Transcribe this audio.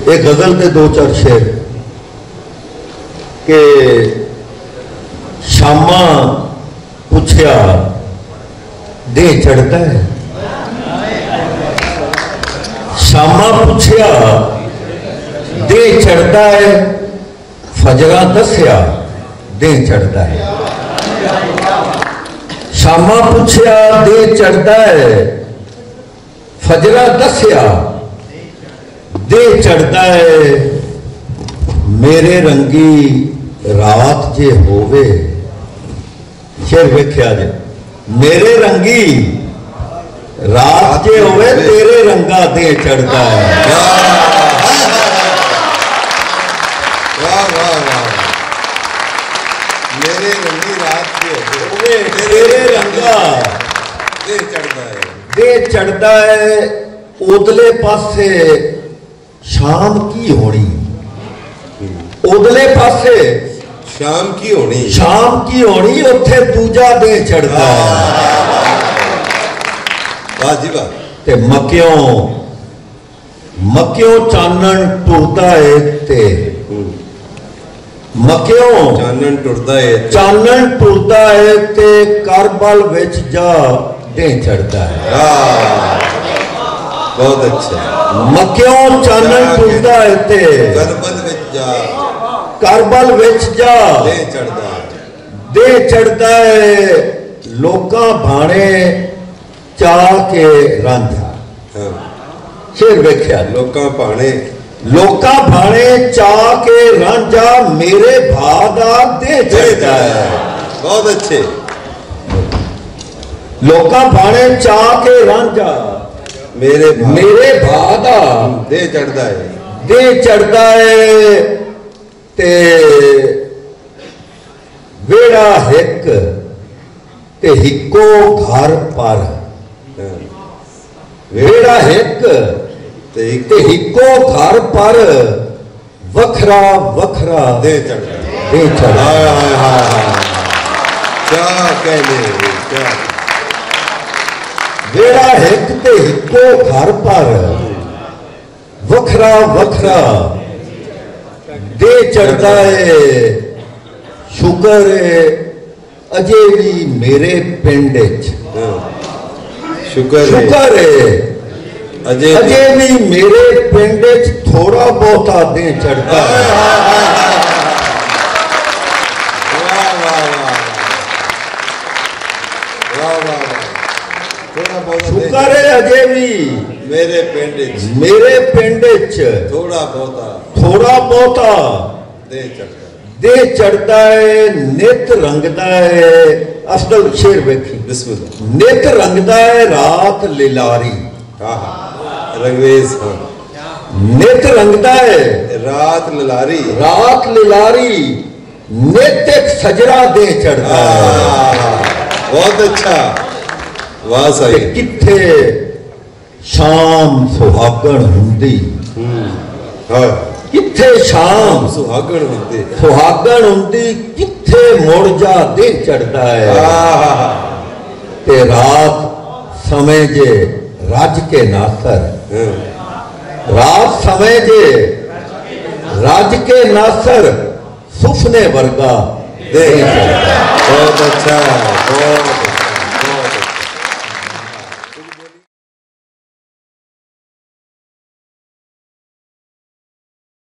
एक गजल के दो चार शेर के शामा पूछया दे चढ़ता है, शामा पूछया दे चढ़ता है, फजरा दसिया दे चढ़ता है। शामा पूछया दे चढ़ता है, फजरा दसिया दे चढ़ता है। मेरे रंगी रात जे होवे, शेर वेख्या जे, मेरे रंगी रात जे होवे तेरे रंगा दे चढ़ता है। वाह वाह वाह, मेरे रंगी रात जे होवे तेरे रंगा दे चढ़ता है, दे चढ़ता है। उदले पासे शाम की होनी, उदले पासे शाम की होनी, शाम की होनी, उत्थे दूजा दे चढ़ता है। वाह जी वाह। ते मक्यों मक्यों चानन टुरदा है ते, मक्यों चानन टुरदा है, चानन टुरदा है ते करबल विच जा दे चढ़ता है। बहुत अच्छा। मक्यों चानन टुरदा है ते करबल विच जा, करबल विच जा दे चढ़दा है, दे चढ़ता है। लोकां भाणे चा के रांझा, हाँ। शेर वेख्या, लोकां भाणे, लोकां भाणे चा के रांझा मेरे भादा दे चढ़ता है। बहुत अच्छे। लोकां भाणे चा के रांझा मेरे भादा दे चढ़दा है, दे चढ़ता है। ते वेड़ा हिक ते हिको घर पर, हाँ। वेड़ा हिक ते ते हिको घर पर वखरा वखरा दे चढ़दा है। दे चढ़ता है। हाय हाय हाय हाय, क्या कहने, क्या वेड़ा हिक ते हिको घर पर वखरा वखरा दे चढ़ता है। शुक्र है अजे भी मेरे पिंड च, हाँ। शुक्र है अजे भी मेरे पिंड च थोड़ा बहुता दे चढ़ता है। वाह वाह वाह वाह वाह, थोड़ा बहुत शुक्र है अजे भी मेरे पिंड च थोड़ा बहुता दे चढ़ता है, दे चढ़ता है। नित रंगदा है, अफजल शेर वेखी, बिस्मिल्लाह। नित रंगदा है रात लिलारी, हाँ हाँ, रंगरेज, हाँ। नित रंगदा है रात ललारी, रात लिलारी, नित एक सजरा दे चढ़ता है। बहुत अच्छा, वाह ते सही। किथे शाम सुहागण हुंदी, हाँ, किथे शाम सुहागण होते, सुहागण हुंदी, किथे मुड़ जा दे चढ़ता है। ते रात समय जे राज के नासर, रात समय जे राज के नासर सुफने वर्गा दे चढ़ता है। बहुत अच्छा, बहुत